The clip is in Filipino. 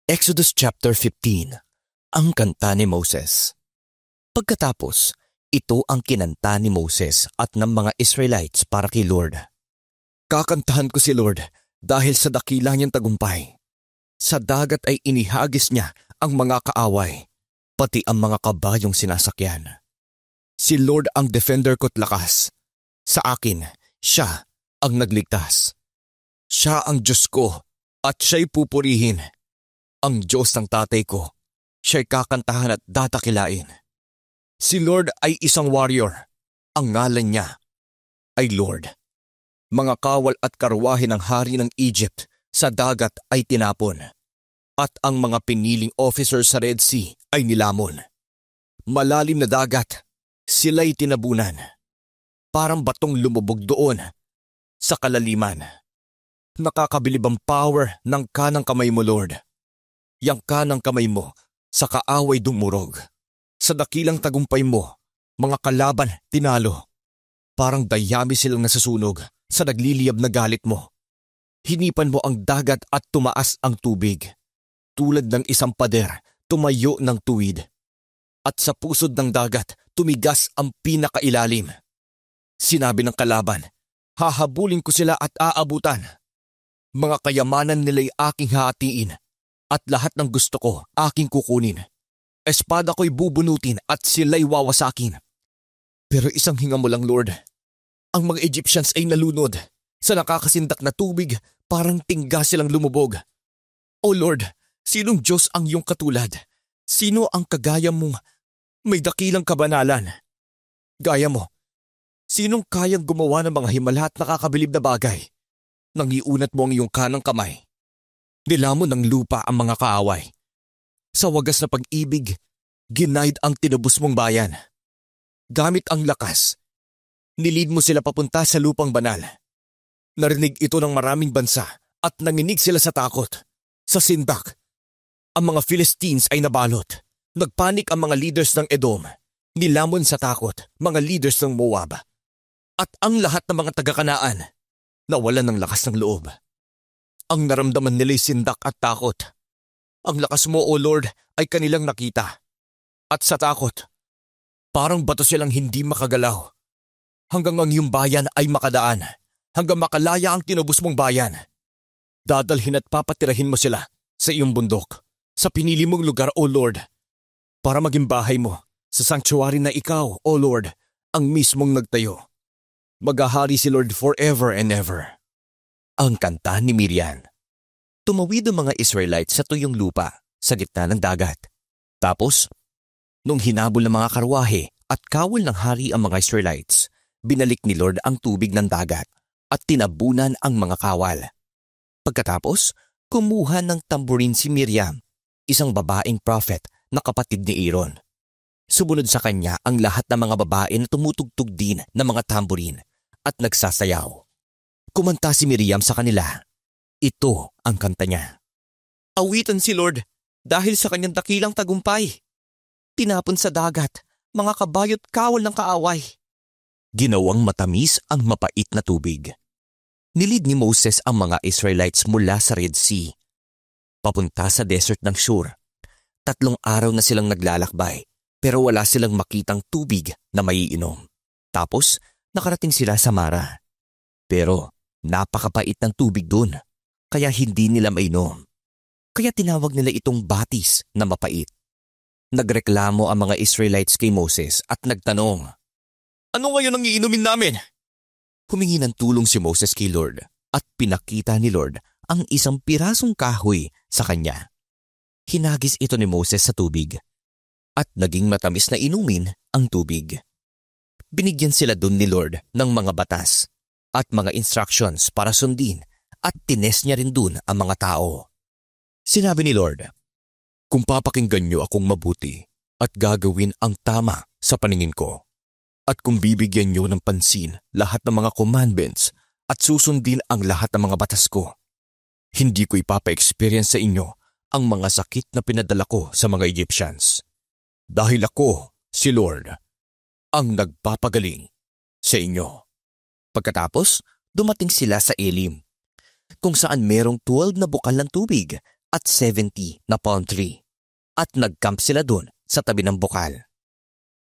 Exodus chapter 15. Ang kanta ni Moses. Pagkatapos, ito ang kinanta ni Moses at ng mga Israelites para kay Lord. Kakantahan ko si Lord dahil sa dakila niyang tagumpay. Sa dagat ay inihagis niya ang mga kaaway, pati ang mga kabayong sinasakyan. Si Lord ang defender ko't lakas. Sa akin, siya ang nagligtas. Siya ang Diyos ko at siya'y pupurihin. Ang Diyos ng tatay ko, siya'y kakantahan at dadakilain. Si Lord ay isang warrior. Ang ngalan niya ay Lord. Mga kawal at karwahe ng hari ng Egypt sa dagat ay tinapon. At ang mga piniling officers sa Red Sea ay nilamon. Malalim na dagat, sila'y tinabunan. Parang batong lumubog doon sa kalaliman. Nakakabilib ang power ng kanang kamay mo, Lord. Yang kanang kamay mo sa kaaway dumurog. Sa dakilang tagumpay mo, mga kalaban tinalo. Parang dayami silang nasasunog sa nagliliyab na galit mo. Hinipan mo ang dagat at tumaas ang tubig. Tulad ng isang pader, tumayo ng tuwid. At sa pusod ng dagat, tumigas ang pinakailalim. Sinabi ng kalaban, hahabulin ko sila at aabutan. Mga kayamanan nila'y aking hahatiin. At lahat ng gusto ko, aking kukunin. Espada ko'y bubunutin at sila'y wawasakin. Pero isang hinga mo lang, Lord. Ang mga Egyptians ay nalunod. Sa nakakasindak na tubig, parang tingga silang lumubog. O Lord, sinong Diyos ang iyong katulad? Sino ang kagaya mong may dakilang kabanalan? Gaya mo, sinong kayang gumawa ng mga himala at nakakabilib na bagay? Nangiunat mo ang iyong kanang kamay. Nilamon ng lupa ang mga kaaway. Sa wagas na pag-ibig, ginaid ang tinubos mong bayan. Gamit ang lakas, nilid mo sila papunta sa lupang banal. Narinig ito ng maraming bansa at nanginig sila sa takot. Sa sindak, ang mga Philistines ay nabalot. Nagpanik ang mga leaders ng Edom. Nilamon sa takot, mga leaders ng Moab. At ang lahat ng mga taga-Kanaan, nawalan ng lakas ng loob. Ang naramdaman nila'y sindak at takot. Ang lakas mo, O Lord, ay kanilang nakita. At sa takot, parang bato silang hindi makagalaw. Hanggang ang iyong bayan ay makadaan. Hanggang makalaya ang tinubos mong bayan. Dadalhin at papatirahin mo sila sa iyong bundok. Sa pinili mong lugar, O Lord. Para maging bahay mo sa sanctuary na ikaw, O Lord, ang mismong nagtayo. Maghahari si Lord forever and ever. Ang kanta ni Miriam. Tumawid ang mga Israelites sa tuyong lupa sa gitna ng dagat. Tapos, nung hinabol ng mga karwahe at kawal ng hari ang mga Israelites, binalik ni Lord ang tubig ng dagat at tinabunan ang mga kawal. Pagkatapos, kumuha ng tamburin si Miriam, isang babaeng prophet na kapatid ni Aaron. Sumunod sa kanya ang lahat ng mga babae na tumutugtog din ng mga tamburin at nagsasayaw. Kumanta si Miriam sa kanila. Ito ang kanta niya. Awitan si Lord dahil sa kanyang dakilang tagumpay. Tinapon sa dagat, mga kabayo't kawal ng kaaway. Ginawang matamis ang mapait na tubig. Nilid ni Moses ang mga Israelites mula sa Red Sea, papunta sa desert ng Shur. 3 araw na silang naglalakbay, pero wala silang makitang tubig na maiinom. Tapos, nakarating sila sa Mara. Pero, napakapait ng tubig doon, kaya hindi nila mainom. Kaya tinawag nila itong batis na mapait. Nagreklamo ang mga Israelites kay Moses at nagtanong, ano ngayon ang iinumin namin? Humingi ng tulong si Moses kay Lord at pinakita ni Lord ang isang pirasong kahoy sa kanya. Hinagis ito ni Moses sa tubig at naging matamis na inumin ang tubig. Binigyan sila doon ni Lord ng mga batas at mga instructions para sundin at tines niya rin dun ang mga tao. Sinabi ni Lord, kung papakinggan niyo akong mabuti at gagawin ang tama sa paningin ko, at kung bibigyan niyo ng pansin lahat ng mga commandments at susundin ang lahat ng mga batas ko, hindi ko ipapa-experience sa inyo ang mga sakit na pinadala ko sa mga Egyptians. Dahil ako, si Lord, ang nagpapagaling sa inyo. Pagkatapos, dumating sila sa Elim, kung saan merong 12 na bukal ng tubig at 70 na palm tree at nagcamp sila dun sa tabi ng bukal.